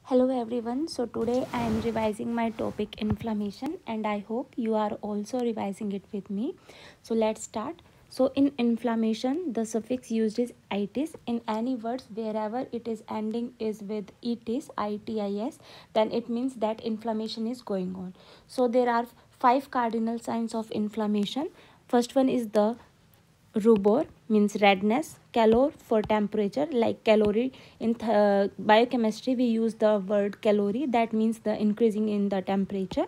Hello everyone. So today I am revising my topic inflammation and I hope you are also revising it with me. So let's start. So in inflammation the suffix used is itis. In any words wherever it is ending is with itis, itis, then it means that inflammation is going on. So there are 5 cardinal signs of inflammation. First one is the rubor, means redness. Calor for temperature, like calorie. In biochemistry we use the word calorie, that means the increasing in the temperature.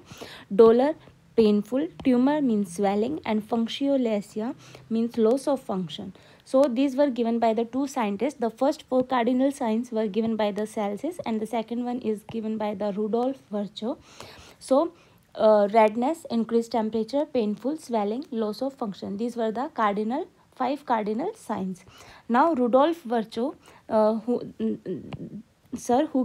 Dolor, painful. Tumor means swelling, and functiolacia means loss of function. So these were given by the two scientists. The first 4 cardinal signs were given by the Celsus and the second one is given by the Rudolf Virchow. So redness, increased temperature, painful, swelling, loss of function, these were the 5 cardinal signs. Now Rudolf Virchow, who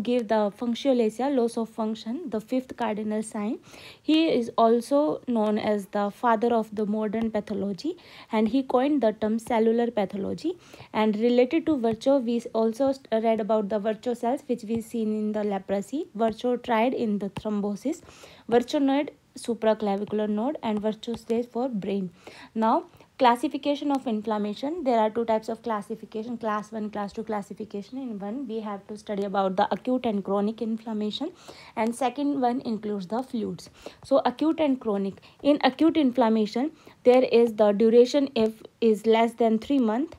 gave the functiolacia, loss of function, the 5th cardinal sign, he is also known as the father of the modern pathology, and he coined the term cellular pathology. And related to Virchow, we also read about the Virchow cells, which we seen in the leprosy. Virchow tried in the thrombosis. Virchow node, supraclavicular node, and Virchow stage for brain. Now classification of inflammation, there are 2 types of classification: class 1, class 2 classification. In one we have to study about the acute and chronic inflammation, and second one includes the fluids. So acute and chronic. In acute inflammation there is the duration if is less than 3 months,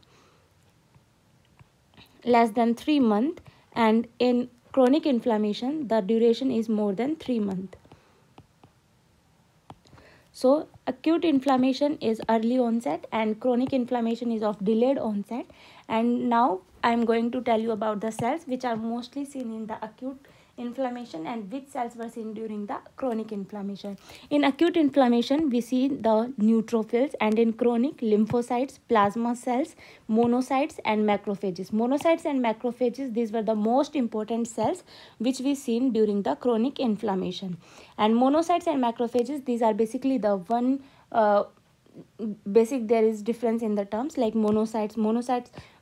and in chronic inflammation the duration is more than 3 months. So acute inflammation is early onset and chronic inflammation is of delayed onset. And now I am going to tell you about the cells which are mostly seen in the acute inflammation and which cells were seen during the chronic inflammation. In acute inflammation we see the neutrophils, and in chronic, lymphocytes, plasma cells, monocytes and macrophages. Monocytes and macrophages, these were the most important cells which we seen during the chronic inflammation. And monocytes and macrophages, these are basically the one there is difference in the terms. Like monocytes,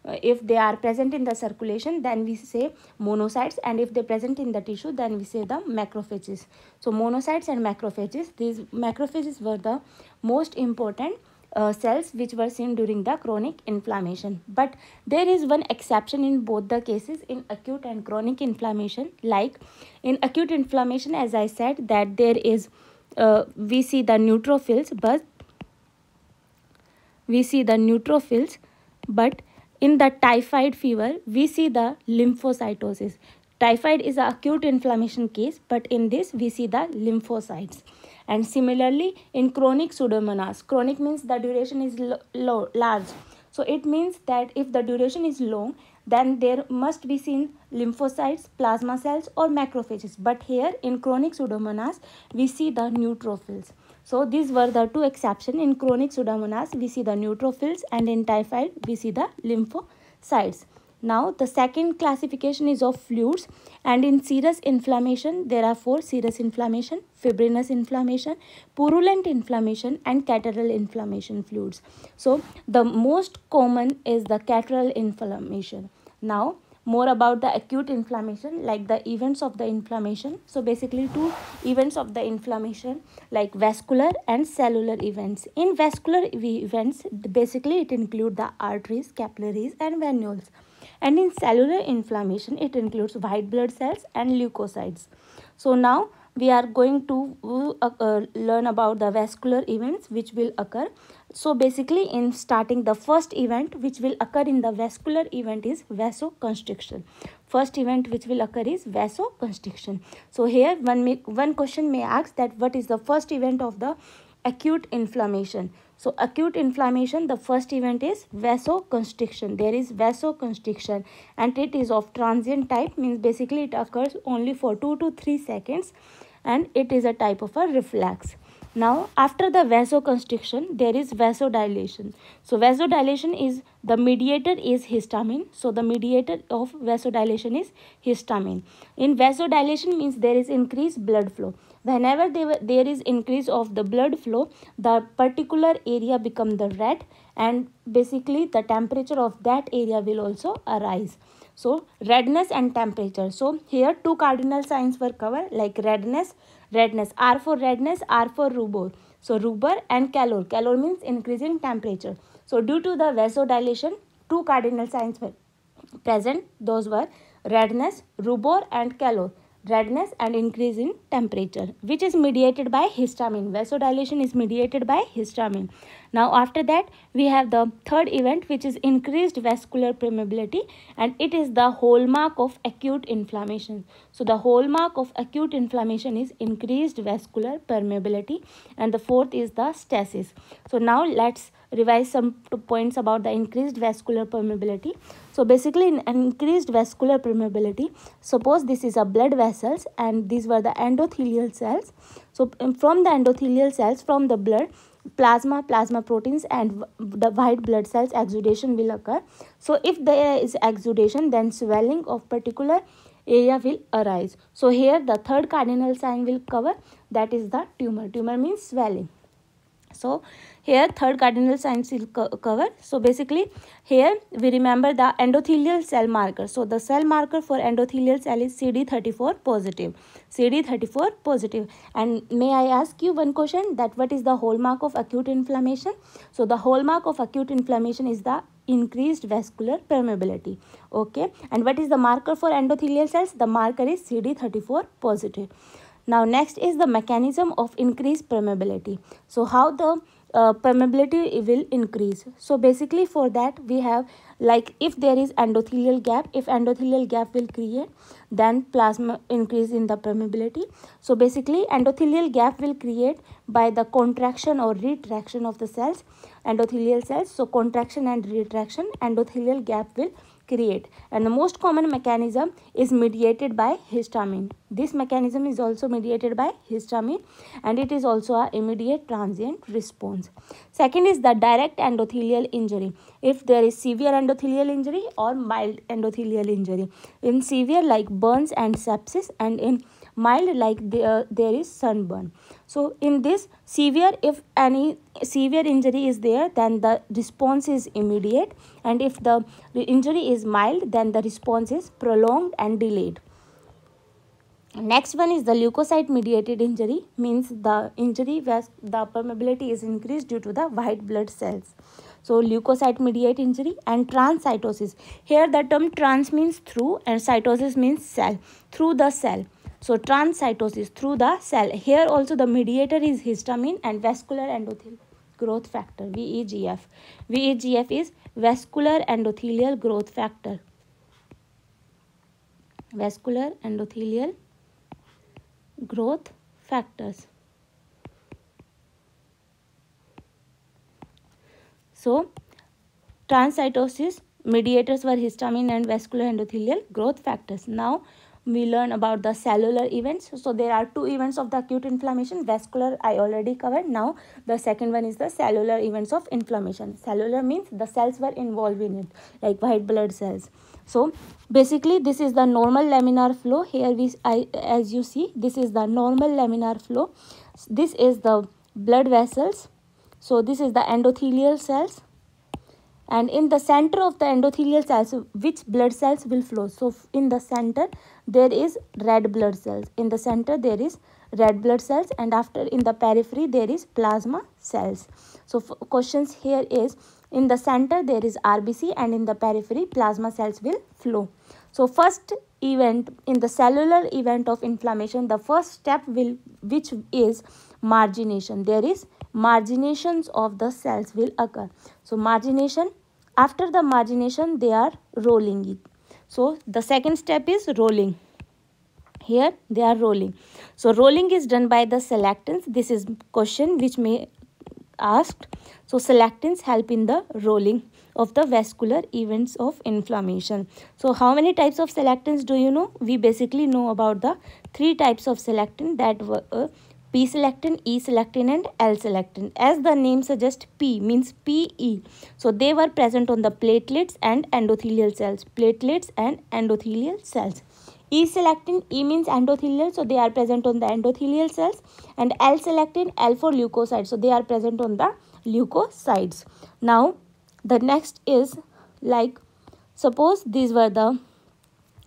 if they are present in the circulation then we say monocytes, and if they present in the tissue then we say the macrophages. So monocytes and macrophages, these macrophages were the most important cells which were seen during the chronic inflammation. But there is one exception in both the cases, in acute and chronic inflammation. Like in acute inflammation, as I said, that there is we see the neutrophils, but in the typhoid fever we see the lymphocytosis. Typhoid is an acute inflammation case, but in this we see the lymphocytes. And similarly in chronic pseudomonas, chronic means the duration is large, so it means that if the duration is long then there must be seen lymphocytes, plasma cells or macrophages. But here in chronic pseudomonas we see the neutrophils. So these were the 2 exceptions. In chronic pseudomonas we see the neutrophils, and in typhoid we see the lymphocytes. Now the second classification is of fluids, and in serous inflammation there are 4: serous inflammation, fibrinous inflammation, purulent inflammation and catarrhal inflammation fluids. So the most common is the catarrhal inflammation. Now more about the acute inflammation, like the events of the inflammation. So basically 2 events of the inflammation, like vascular and cellular events. In vascular events, basically it includes the arteries, capillaries and venules. And in cellular inflammation it includes white blood cells and leukocytes. So now we are going to learn about the vascular events which will occur. So basically in starting, the first event which will occur in the vascular event is vasoconstriction. First event which will occur is vasoconstriction. So here one question may ask that what is the first event of the acute inflammation. So acute inflammation, the first event is vasoconstriction. There is vasoconstriction and it is of transient type, means basically it occurs only for 2 to 3 seconds and it is a type of a reflex. Now after the vasoconstriction there is vasodilation. So vasodilation is, the mediator is histamine. So the mediator of vasodilation is histamine. In vasodilation means there is increased blood flow. Whenever there is increase of the blood flow, the particular area become the red, and basically the temperature of that area will also arise. So redness and temperature. So here two cardinal signs were covered, like redness, R for redness, R for rubor. So rubor and calor. Calor means increasing temperature. So due to the vasodilation, two cardinal signs were present. Those were redness, rubor and calor. Redness and increase in temperature, which is mediated by histamine. Vasodilation is mediated by histamine. Now after that we have the third event, which is increased vascular permeability, and it is the hallmark of acute inflammation. So the hallmark of acute inflammation is increased vascular permeability, and the fourth is the stasis. So now let's revise some points about the increased vascular permeability. So basically in increased vascular permeability, suppose this is a blood vessels and these were the endothelial cells. So from the endothelial cells, from the blood, plasma proteins and the white blood cells exudation will occur. So if there is exudation, then swelling of particular area will arise. So here the third cardinal sign will cover, that is the tumor. Tumor means swelling. So here third cardinal signs will cover. So basically here we remember the endothelial cell marker. So the cell marker for endothelial cell is CD34 positive. CD34 positive. And may I ask you one question, that what is the hallmark of acute inflammation? So the hallmark of acute inflammation is the increased vascular permeability. Okay. And what is the marker for endothelial cells? The marker is CD34 positive. Now next is the mechanism of increased permeability. So how the permeability will increase. So basically for that we have, like if there is endothelial gap, if endothelial gap will create, then plasma increase in the permeability. So basically endothelial gap will create by the contraction or retraction of the cells, endothelial cells. So contraction and retraction, endothelial gap will create, and the most common mechanism is mediated by histamine. This mechanism is also mediated by histamine, and it is also an immediate transient response. Second is the direct endothelial injury. If there is severe endothelial injury or mild endothelial injury. In severe, like burns and sepsis, and in mild, like there is sunburn. So in this severe, if any severe injury is there, then the response is immediate, and if the injury is mild, then the response is prolonged and delayed. Next one is the leukocyte mediated injury, means the injury where the permeability is increased due to the white blood cells. So leukocyte mediated injury. And transcytosis. Here the term trans means through and cytosis means cell, through the cell. So transcytosis, through the cell. Here also the mediator is histamine and vascular endothelial growth factor, VEGF. VEGF is vascular endothelial growth factor. Vascular endothelial growth factors. So transcytosis mediators were histamine and vascular endothelial growth factors. Now we learn about the cellular events. So there are two events of the acute inflammation. Vascular I already covered. Now the second one is the cellular events of inflammation. Cellular means the cells were involved in it, like white blood cells. So basically this is the normal laminar flow. Here as you see, this is the normal laminar flow. This is the blood vessels. So this is the endothelial cells. And in the center of the endothelial cells, which blood cells will flow? So in the center there is red blood cells. In the center there is red blood cells, and after in the periphery there is plasma cells. So questions here is, in the center there is RBC and in the periphery plasma cells will flow. So first event in the cellular event of inflammation, the first step which is margination. There is marginations of the cells will occur. So margination, after the margination they are rolling it. So the second step is rolling. Here they are rolling. So rolling is done by the selectins. This is question which may asked. So selectins help in the rolling of the vascular events of inflammation. So how many types of selectins do you know? We basically know about the three types of selectin, that were P-selectin, E-selectin and L-selectin. As the name suggests, P means PE. So they were present on the platelets and endothelial cells. Platelets and endothelial cells. E-selectin, E means endothelial, so they are present on the endothelial cells. And L-selectin, L for leukocytes, so they are present on the leukocytes. Now the next is, like suppose these were the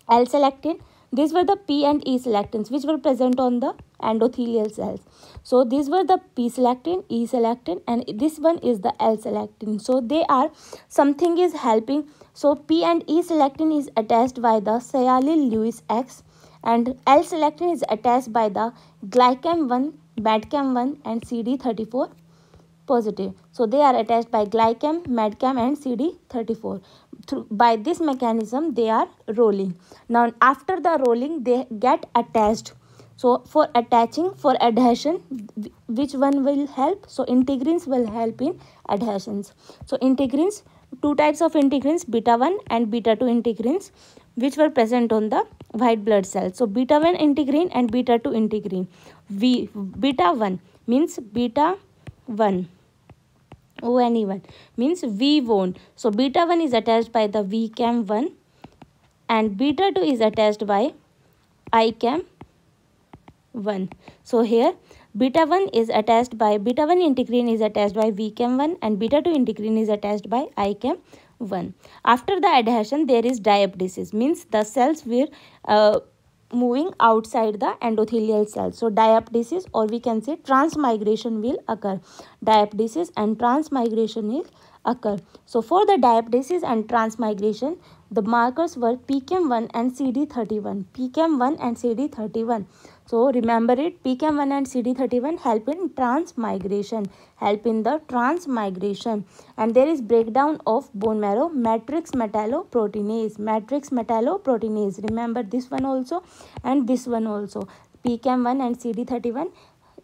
L-selectin. These were the P and E selectins which were present on the endothelial cells. So these were the P-selectin, E-selectin, and this one is the L-selectin. So they are, something is helping. So P and E-selectin is attached by the sialyl-Lewis X, and L-selectin is attached by the glycam-1, madcam-1 and CD34 positive. So they are attached by glycam, madcam and CD34. By this mechanism they are rolling. Now after the rolling they get attached. So for attaching, for adhesion, which one will help? So integrins will help in adhesions. So integrins, two types of integrins, beta 1 and beta 2 integrins, which were present on the white blood cells. So beta 1 integrin and beta 2 integrin. Beta 1 means beta 1. ONE1 means V1. So beta 1 is attached by the VCAM1 and beta 2 is attached by ICAM1. So here beta 1 is attached by, beta 1 integrin is attached by VCAM1 and beta 2 integrin is attached by ICAM1. After the adhesion there is diapdesis, means the cells were moving outside the endothelial cell. So diapdesis, or we can say transmigration, will occur. Diapdesis and transmigration will occur. So for the diapdesis and transmigration, the markers were PCAM1 and CD31. PCAM1 and CD31. So remember it, PCAM1 and CD31 help in transmigration, and there is breakdown of bone marrow, matrix metalloproteinase, remember this one also and this one also. PCAM1 and CD31,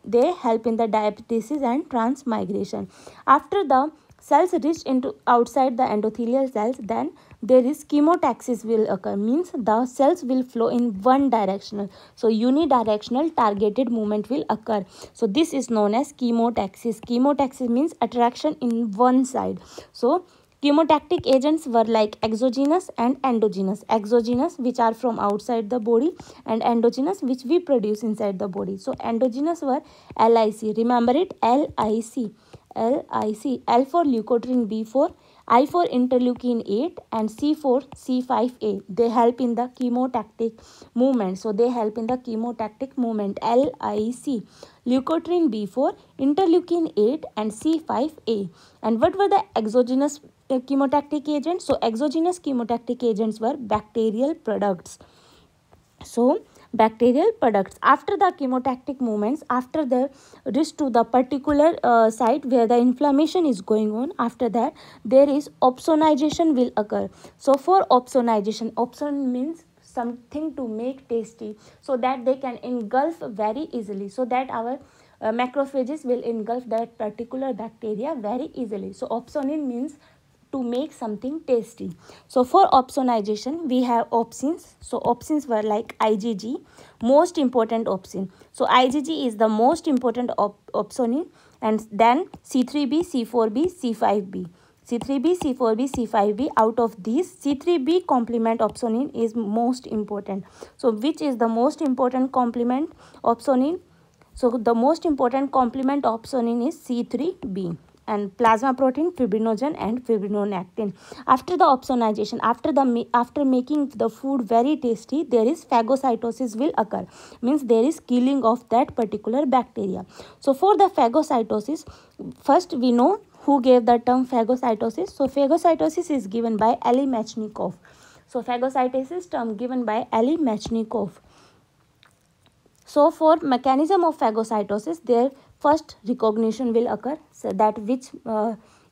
they help in the diapdesis and transmigration. After the cells reach into outside the endothelial cells, then there is chemotaxis will occur, means the cells will flow in one directional. So unidirectional targeted movement will occur. So this is known as chemotaxis. Chemotaxis means attraction in one side. So chemotactic agents were like exogenous and endogenous. Exogenous, which are from outside the body, and endogenous, which we produce inside the body. So endogenous were LIC. Remember it, LIC. L for leukotriene B4, I for interleukin 8 and C for C5a. They help in the chemotactic movement. So they help in the chemotactic movement. LIC, leukotriene B4, interleukin 8 and C5a. And what were the exogenous chemotactic agents? So exogenous chemotactic agents were bacterial products. So bacterial products, after the chemotactic movements, after the reach to the particular site where the inflammation is going on, after that there is opsonization will occur. So for opsonization, opson means something to make tasty, so that they can engulf very easily, so that our macrophages will engulf that particular bacteria very easily. So opsonin means to make something tasty. So for opsonization we have opsins. So opsins were like IgG, most important opsin. So IgG is the most important opsonin, and then C3b, C4b, C5b. C3b, C4b, C5b. Out of these, C3b complement opsonin is most important. So which is the most important complement opsonin? So the most important complement opsonin is C3b. And plasma protein, fibrinogen and fibrinolactin. After the opsonization, after making the food very tasty, there is phagocytosis will occur, means there is killing of that particular bacteria. So for the phagocytosis, first we know who gave the term phagocytosis. So phagocytosis is given by Elie Mechnikov. So phagocytosis term given by Elie Mechnikov. So for mechanism of phagocytosis, there first recognition will occur, so that which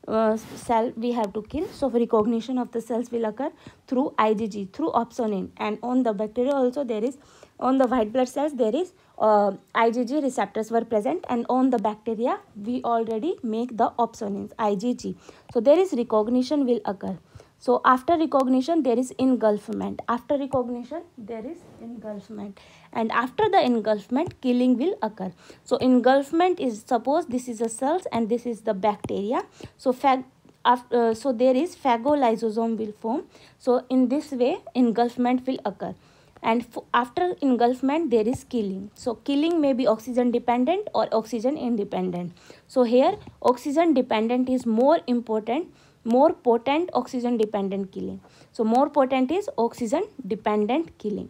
cell we have to kill. So recognition of the cells will occur through IgG, through opsonin, and on the bacteria also there is, on the white blood cells there is IgG receptors were present, and on the bacteria we already make the opsonins, IgG. So there is recognition will occur. So after recognition there is engulfment. After recognition there is engulfment, and after the engulfment killing will occur. So engulfment is, suppose this is a cells and this is the bacteria. So so there is phagolysosome will form. So in this way engulfment will occur, and after engulfment there is killing. So killing may be oxygen dependent or oxygen independent. So here oxygen dependent is more important more potent oxygen dependent killing. So more potent is oxygen dependent killing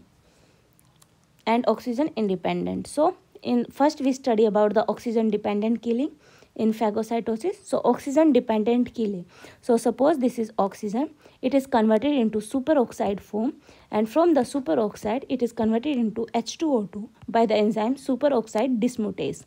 and oxygen independent. So in first we study about the oxygen dependent killing in phagocytosis. So oxygen dependent killing. So suppose this is oxygen, it is converted into superoxide form, and from the superoxide it is converted into H2O2 by the enzyme superoxide dismutase.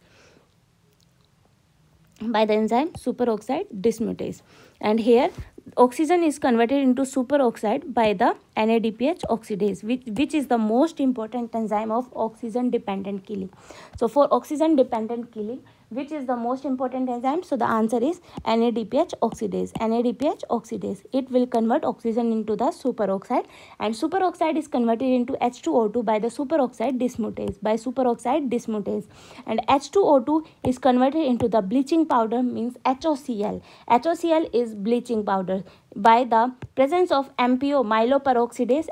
And here oxygen is converted into superoxide by the NADPH oxidase, which is the most important enzyme of oxygen dependent killing. So for oxygen dependent killing, which is the most important enzyme? So the answer is NADPH oxidase. NADPH oxidase, it will convert oxygen into the superoxide, and superoxide is converted into H2O2 by the superoxide dismutase, and H2O2 is converted into the bleaching powder, means HOCl. HOCl is bleaching powder by the presence of MPO, myeloperoxidase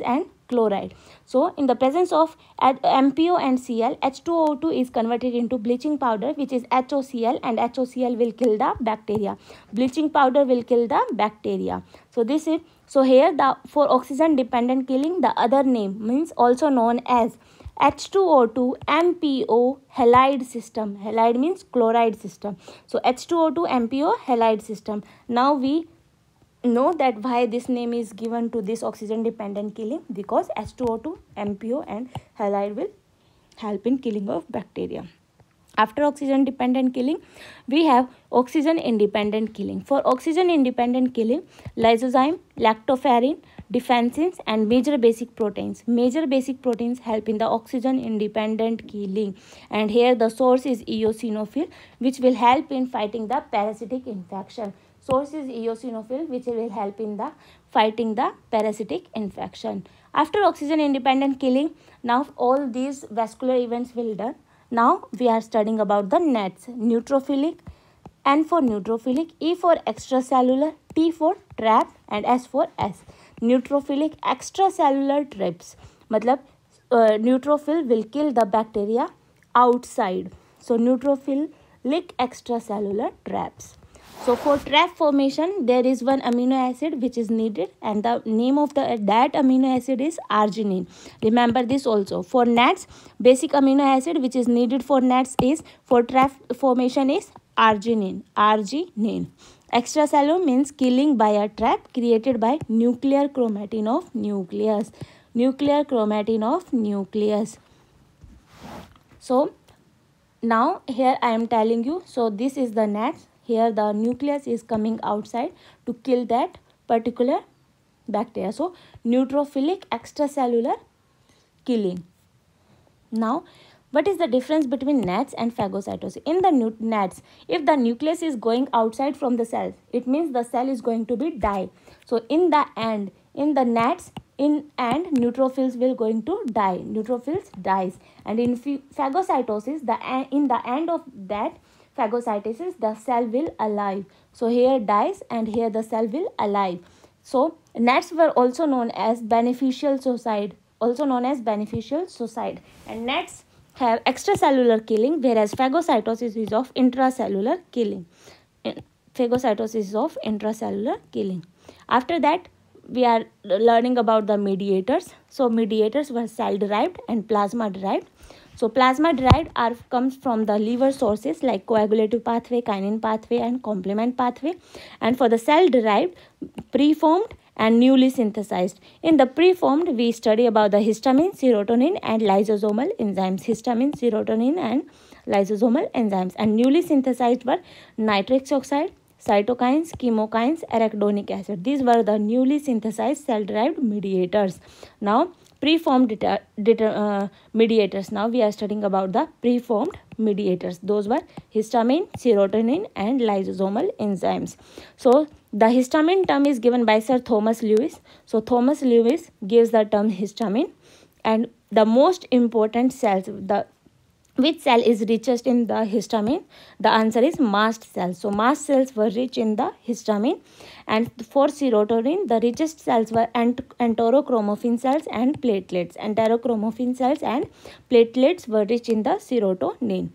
and chloride. So in the presence of MPO and Cl, H2O2 is converted into bleaching powder, which is HOCl, and HOCl will kill the bacteria. Bleaching powder will kill the bacteria. So this is, so here the for oxygen dependent killing, the other name means also known as H2O2 MPO halide system. Halide means chloride system. So H2O2 MPO halide system. Now we know that why this name is given to this oxygen dependent killing, because H2O2 MPO and halide will help in killing of bacteria. After oxygen dependent killing, we have oxygen independent killing. For oxygen independent killing, lysozyme, lactoferrin, defensins and major basic proteins help in the oxygen independent killing, and here the source is eosinophil, which will help in fighting the parasitic infection. Source is eosinophil, which will help in the fighting the parasitic infection. After oxygen independent killing, now all these vascular events will done. Now we are studying about the NATs, neutrophilic, N for neutrophilic, E for extracellular, T for trap and S for S. Neutrophilic extracellular traps, matlab neutrophil will kill the bacteria outside. So neutrophilic extracellular traps. So for trap formation, there is one amino acid which is needed, and the name of that amino acid is arginine. Remember this also. For NATs, basic amino acid which is needed for NATs is for trap formation is arginine. Extracellular means killing by a trap created by nuclear chromatin of nucleus. So now here I am telling you, so this is the NATs. Here the nucleus is coming outside to kill that particular bacteria. So neutrophilic extracellular killing. Now what is the difference between NATs and phagocytosis? In the NATs, if the nucleus is going outside from the cell, it means the cell is going to be die. So in the end, in the NATs, neutrophils will going to die. Neutrophils dies, and in phagocytosis, in the end of that phagocytosis, the cell will alive. So here dies and here the cell will alive. So NATs were also known as beneficial suicide, and NATs have extracellular killing, whereas phagocytosis is of intracellular killing. After that, we are learning about the mediators. So mediators were cell derived and plasma derived. So plasma derived comes from the liver sources like coagulative pathway, kinin pathway and complement pathway. And for the cell derived, preformed and newly synthesized. In the preformed, we study about the histamine, serotonin and lysosomal enzymes. And newly synthesized were nitric oxide, cytokines, chemokines, arachidonic acid. These were the newly synthesized cell-derived mediators. Now, preformed mediators. Now we are studying about the preformed mediators. Those were histamine, serotonin and lysosomal enzymes. So the histamine term is given by Sir Thomas Lewis. So Thomas Lewis gives the term histamine, and the most important cells, which cell is richest in the histamine? The answer is mast cells. So mast cells were rich in the histamine. And for serotonin, the richest cells were enterochromaffin cells and platelets. Enterochromaffin cells and platelets were rich in the serotonin.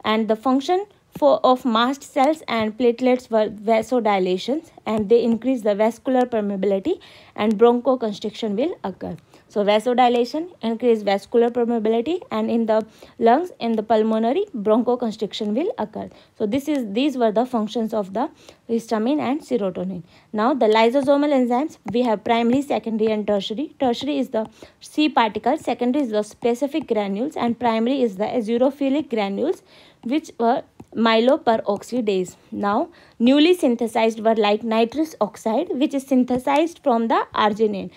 And the function of mast cells and platelets were vasodilations, and they increase the vascular permeability and bronchoconstriction will occur. So vasodilation increase vascular permeability, and in the lungs, in the pulmonary, bronchoconstriction will occur. So these were the functions of the histamine and serotonin. Now the lysosomal enzymes, we have primary, secondary and tertiary. Tertiary is the C particles, secondary is the specific granules, and primary is the azurophilic granules, which were myeloperoxidase. Now newly synthesized were like nitrous oxide, which is synthesized from the arginine,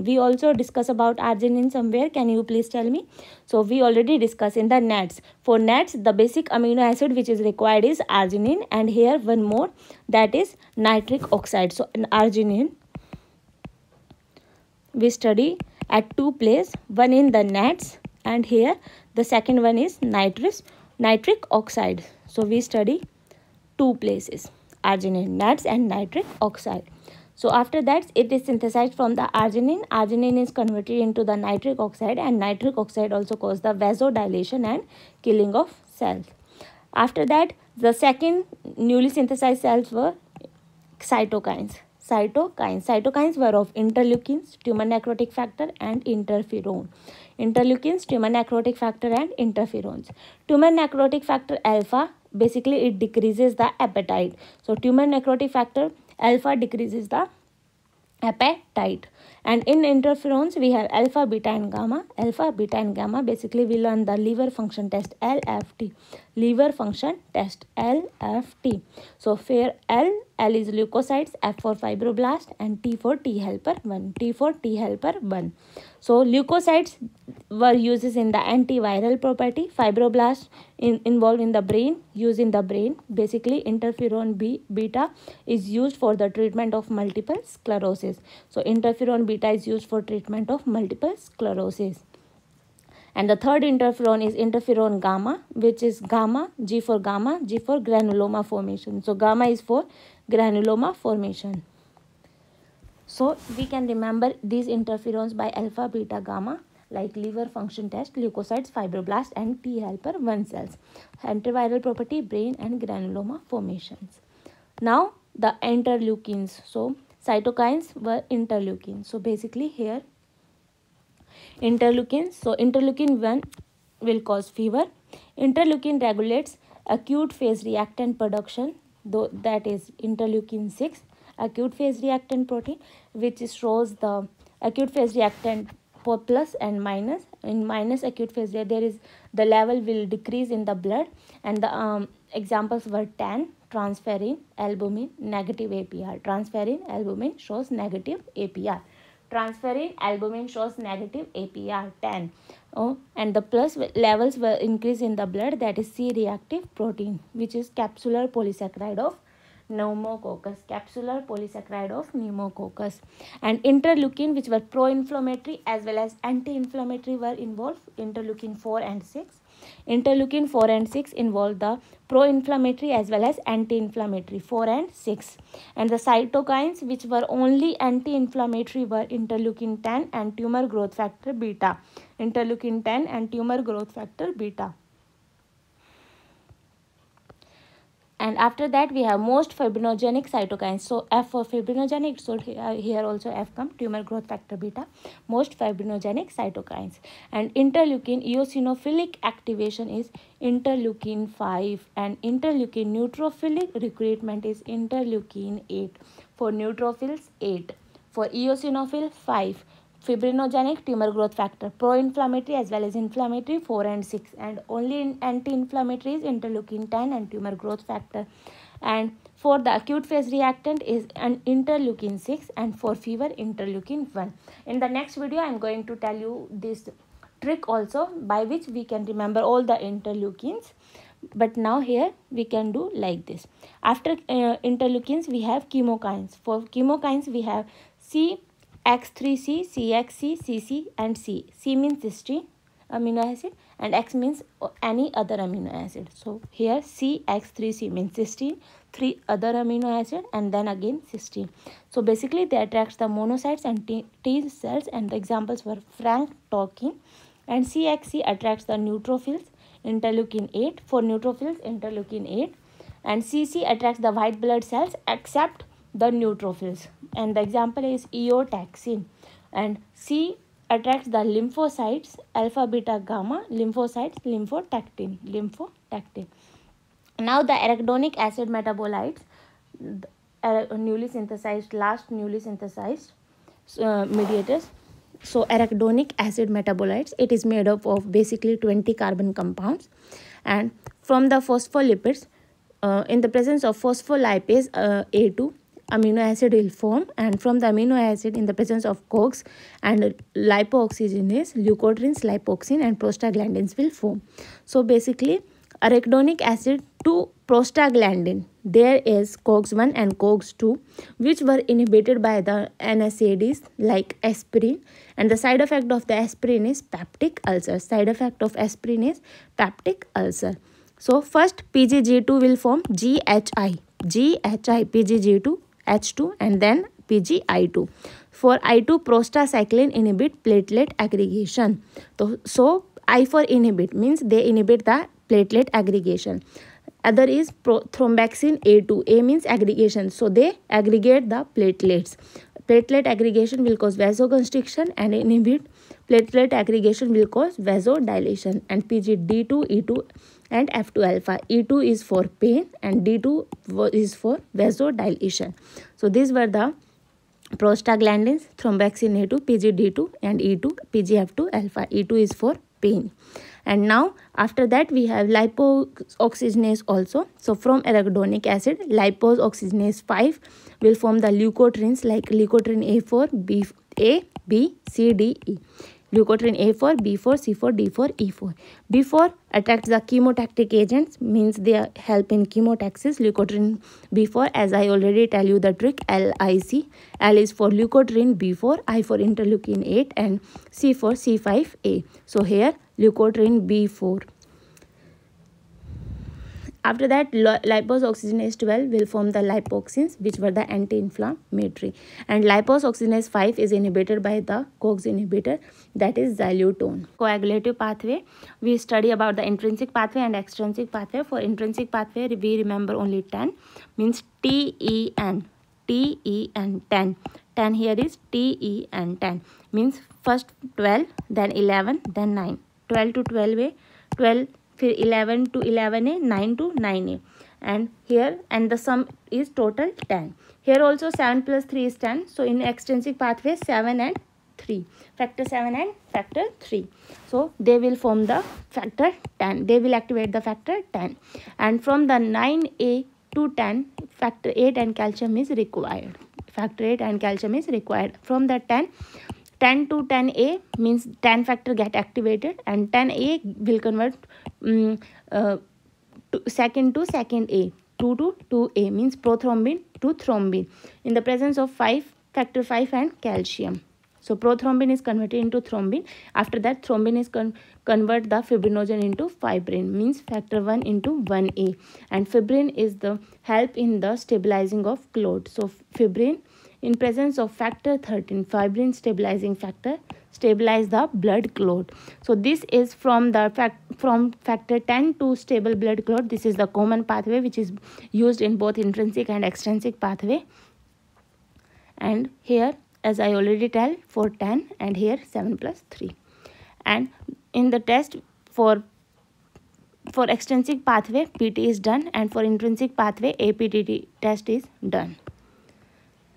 We also discuss about arginine somewhere. Can you please tell me? So we already discussed in the NATs. For NATs, the basic amino acid which is required is arginine, and here one more, that is nitric oxide. So in arginine we study at two places, one in the NATs, and here the second one is nitric oxide. So we study two places, arginine, NATs and nitric oxide. So after that, it is synthesized from the arginine. Arginine is converted into the nitric oxide, and nitric oxide also causes the vasodilation and killing of cells. After that, the second newly synthesized cells were cytokines. Cytokines were of interleukins, tumor necrotic factor and interferon. Interleukins, tumor necrotic factor and interferons. Tumor necrotic factor alpha, basically it decreases the appetite. So tumor necrotic factor alpha decreases the appetite. And in interferons we have alpha, beta and gamma. Alpha, beta and gamma, basically we learn the liver function test, LFT. Liver function test, LFT. So for L is leukocytes, F for fibroblast, and T for T helper 1. T for T helper 1. So leukocytes were used in the antiviral property. Fibroblasts involved in the brain, used in the brain. Basically interferon beta is used for the treatment of multiple sclerosis. So interferon beta is used for treatment of multiple sclerosis. And the third interferon is interferon gamma, which is gamma, G for granuloma formation. So gamma is for granuloma formation. So we can remember these interferons by alpha, beta, gamma, like liver function test, leukocytes, fibroblast and T helper 1 cells. Antiviral property, brain and granuloma formations. Now the interleukins. So cytokines were interleukins. So basically here interleukins. So interleukin 1 will cause fever. Interleukin regulates acute phase reactant production, though that is interleukin 6, acute phase reactant protein, which shows the acute phase reactant for plus and minus. In minus acute phase there is the level will decrease in the blood, and the examples were tan, transferrin, albumin, negative APR. Transferrin, albumin shows negative APR. Transferrin, albumin shows negative APR 10. And the plus levels were increased in the blood, that is C-reactive protein, which is capsular polysaccharide of pneumococcus. Capsular polysaccharide of pneumococcus. And interleukin, which were pro-inflammatory as well as anti-inflammatory, were involved. Interleukin 4 and 6. Interleukin 4 and 6 involve the pro-inflammatory as well as anti-inflammatory 4 and 6. And the cytokines which were only anti-inflammatory were interleukin 10 and tumor growth factor beta. Interleukin 10 and tumor growth factor beta. And after that we have most fibrinogenic cytokines. So F for fibrinogenic, so here also F come, tumor growth factor beta, most fibrinogenic cytokines. And interleukin eosinophilic activation is interleukin 5, and interleukin neutrophilic recruitment is interleukin 8. For neutrophils 8, for eosinophil 5. Fibrinogenic, tumor growth factor, pro-inflammatory as well as inflammatory 4 and 6, and only in anti-inflammatory is interleukin 10 and tumor growth factor. And for the acute phase reactant is an interleukin 6, and for fever interleukin 1. In the next video I am going to tell you this trick also by which we can remember all the interleukins. But now here we can do like this. After interleukins we have chemokines. For chemokines we have C, X3C, CXC, CC and C. C means cysteine amino acid and X means any other amino acid. So here CX3C means cysteine, 3 other amino acid and then again cysteine. So basically they attract the monocytes and T cells, and the examples were frank talking. And CXC attracts the neutrophils. interleukin 8. For neutrophils, interleukin 8. And CC attracts the white blood cells except the neutrophils. And the example is eotaxin. And C attracts the lymphocytes, alpha, beta, gamma, lymphocytes, lymphotactin. Now the arachidonic acid metabolites, newly synthesized mediators. So arachidonic acid metabolites, it is made up of basically 20 carbon compounds, and from the phospholipids, in the presence of phospholipase A2, amino acid will form, and from the amino acid, in the presence of COX and lipooxygenase, leukotrienes, lipoxin and prostaglandins will form. So basically arachidonic acid to prostaglandin, there is COX-1 and COX-2 which were inhibited by the NSAIDs like aspirin, and the side effect of the aspirin is peptic ulcer. So first PGG2 will form GHI, PGG2, H2 and then PGI2. For I2, prostacyclin inhibit platelet aggregation. So I for inhibit means they inhibit the platelet aggregation. Other is thromboxane A2. A means aggregation, so they aggregate the platelets. Platelet aggregation will cause vasoconstriction, and inhibit platelet aggregation will cause vasodilation. And PGD2, E2 and F2 alpha. E2 is for pain and D2 is for vasodilation. So these were the prostaglandins, thromboxane A2, PGD2 and E2, PGF2 alpha. E2 is for pain. And now after that we have lipoxygenase also. So from arachidonic acid, lipoxygenase 5 will form the leukotrienes like leukotriene A4, A, B, C, D, E. Leukotriene A4, B4, C4, D4, E4. B4 attacks the chemotactic agents, means they help in chemotaxis. Leukotriene B4, as I already tell you the trick, LIC. L is for leukotriene B4, I for interleukin 8 and C for C5A. So here leukotriene B4. After that, lipoxygenase 12 will form the lipoxins, which were the anti-inflammatory. And lipoxygenase 5 is inhibited by the COX inhibitor, that is xylitol. Coagulative pathway, we study about the intrinsic pathway and extrinsic pathway. For intrinsic pathway, we remember only 10, means TEN, 10. 10 here is TEN, 10 means first 12, then 11, then 9. 12 to 12A, 12, 11 to 11A, 9 to 9A. And here, and the sum is total 10. Here also 7 plus 3 is 10. So in extrinsic pathway, 7 and 3. Factor 7 and factor 3. So they will form the factor 10. They will activate the factor 10. And from the 9A to 10, factor 8 and calcium is required. Factor 8 and calcium is required. From the 10 to 10A means 10 factor get activated, and 10A will convert second to second A. 2 to 2A means prothrombin to thrombin in the presence of factor 5 and calcium. So prothrombin is converted into thrombin. After that, thrombin is convert the fibrinogen into fibrin, means factor 1 into 1A. And fibrin is the help in the stabilizing of clot. So fibrin in presence of factor 13, fibrin stabilizing factor, stabilize the blood clot. So this is from the from factor 10 to stable blood clot. This is the common pathway which is used in both intrinsic and extrinsic pathway. And here, as I already tell, for 10, and here 7 plus 3. And in the test for extrinsic pathway, PT is done, and for intrinsic pathway, APTT test is done.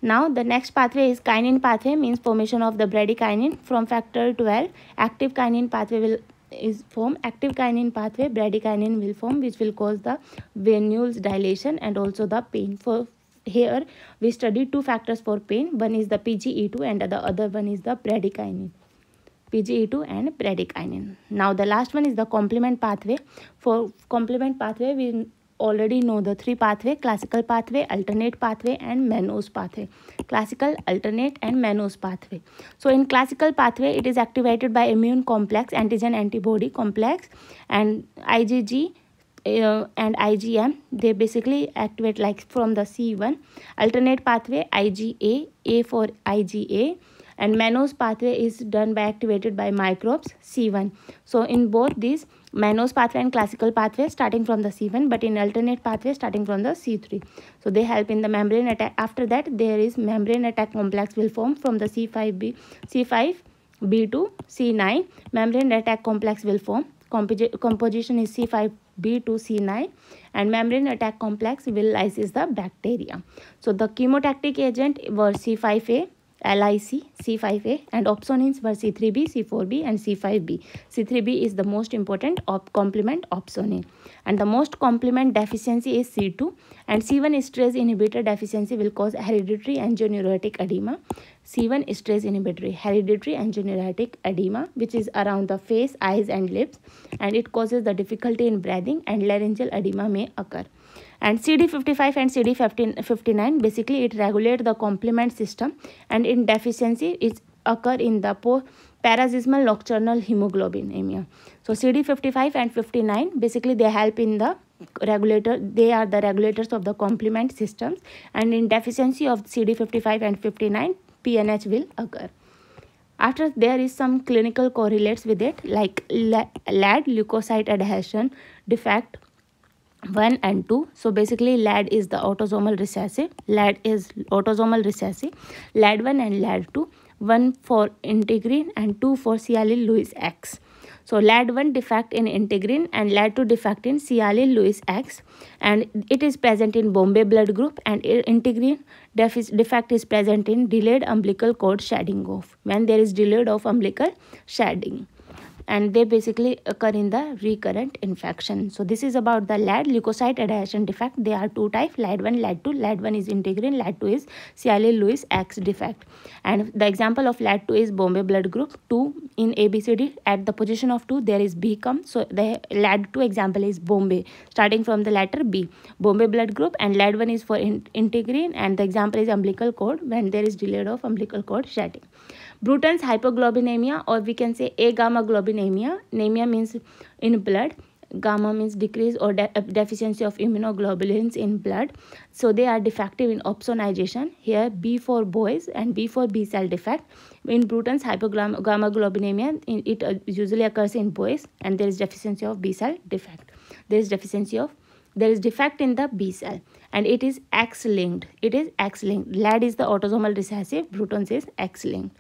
Now the next pathway is kinin pathway, means formation of the bradykinin. From factor 12, active kinin pathway is formed. Active kinin pathway, bradykinin will form, which will cause the venules dilation and also the pain. For here we study two factors for pain. One is the PGE2 and the other one is the bradykinin. PGE2 and bradykinin. Now the last one is the complement pathway. For complement pathway, we already know the three pathway: classical pathway, alternate pathway and Mannose pathway. Classical, alternate and Mannose pathway. So in classical pathway, it is activated by immune complex, antigen antibody complex, and IgG and IgM. They basically activate like from the C1. Alternate pathway, IgA, A for IgA, and mannose pathway is done by activated by microbes C1. So in both these, mannose pathway and classical pathway starting from the C1, but in alternate pathway starting from the C3. So they help in the membrane attack. After that, there is membrane attack complex will form from the C5b to C9. Membrane attack complex will form. Composition is C5b to C9, and membrane attack complex will lysis the bacteria. So the chemotactic agent were C5a, LIC, C5a, and opsonins were C3b, C4b, and C5b. C3b is the most important complement opsonin, and the most complement deficiency is C2, and C1 esterase inhibitor deficiency will cause hereditary angioneuritic edema. C1 esterase inhibitor hereditary angioneuritic edema, which is around the face, eyes, and lips, and it causes the difficulty in breathing, and laryngeal edema may occur. And CD55 and CD59, basically it regulates the complement system, and in deficiency it occur in the paroxysmal nocturnal hemoglobinemia. So CD55 and 59, basically they help in the they are the regulators of the complement systems, and in deficiency of CD55 and 59, PNH will occur. After, there is some clinical correlates with it, like LAD, leukocyte adhesion defect 1 and 2. So basically LAD is the autosomal recessive. LAD is autosomal recessive. LAD1 and LAD2, 1 for integrin and 2 for Cialyl Lewis X. So LAD1 defect in integrin and LAD2 defect in Cialyl Lewis X, and it is present in Bombay blood group, and integrin defect is present in delayed umbilical cord shedding off, when there is delayed of umbilical shedding, and they basically occur in the recurrent infection. So this is about the LAD, leukocyte adhesion defect. There are two types, LAD1, LAD2. LAD1 is integrin, LAD2 is Cialyl Lewis X defect. And the example of LAD2 is Bombay blood group 2 in ABCD. At the position of 2, there is B come. So the LAD2 example is Bombay, starting from the letter B. Bombay blood group, and LAD1 is for integrin, and the example is umbilical cord, when there is delayed of umbilical cord shedding. Bruton's hypoglobinemia, or we can say A-gamma globinemia. Anemia means in blood. Gamma means decrease or deficiency of immunoglobulins in blood. So they are defective in opsonization. Here B for boys and B for B cell defect. In Bruton's hypogamma globinemia, it usually occurs in boys, and there is deficiency of B cell defect. There is defect in the B cell, and it is X-linked. LAD is the autosomal recessive, Bruton's is X-linked.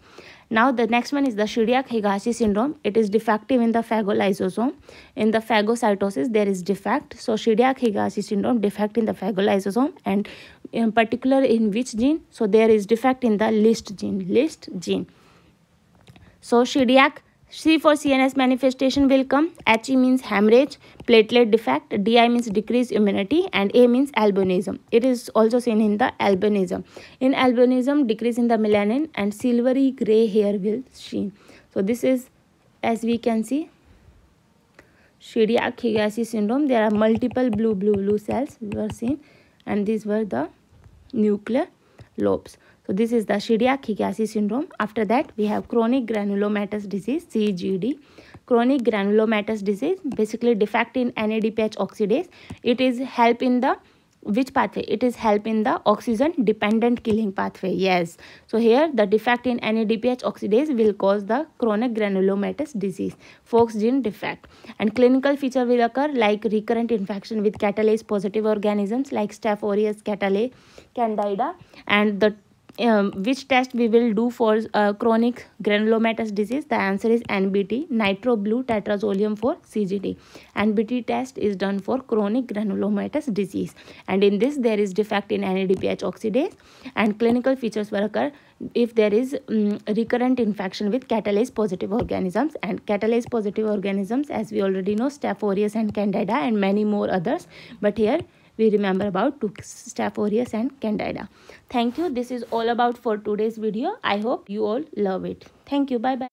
Now the next one is the Shiryak-Higashi syndrome. It is defective in the phagolysosome. In the phagocytosis, there is defect. So Shiryak-Higashi syndrome, defect in the phagolysosome, and in particular in which gene? So there is defect in the LIST gene. So Shiryak, C for CNS manifestation will come. HE means hemorrhage, platelet defect, DI means decreased immunity, and A means albinism. It is also seen in the albinism. In albinism, decrease in the melanin and silvery gray hair will sheen. So this is, as we can see, Shiryak-Higashi syndrome. There are multiple blue cells were seen, and these were the nuclear lobes. So this is the Shiryak-Higashi syndrome. After that, we have chronic granulomatous disease, CGD. Chronic granulomatous disease, basically defect in NADPH oxidase. It is help in the which pathway? It is help in the oxygen dependent killing pathway. Yes. So here the defect in NADPH oxidase will cause the chronic granulomatous disease, Fox gene defect. And clinical feature will occur like recurrent infection with catalase positive organisms like Staph aureus, Candida, and the which test we will do for chronic granulomatous disease? The answer is NBT, nitro-blue tetrazolium for CGD. NBT test is done for chronic granulomatous disease, and in this there is defect in NADPH oxidase, and clinical features will occur if there is recurrent infection with catalase positive organisms. And catalase positive organisms, as we already know, Staph aureus and Candida, and many more others, but here we remember about Staph aureus and Candida. Thank you. This is all about for today's video. I hope you all love it. Thank you. Bye bye.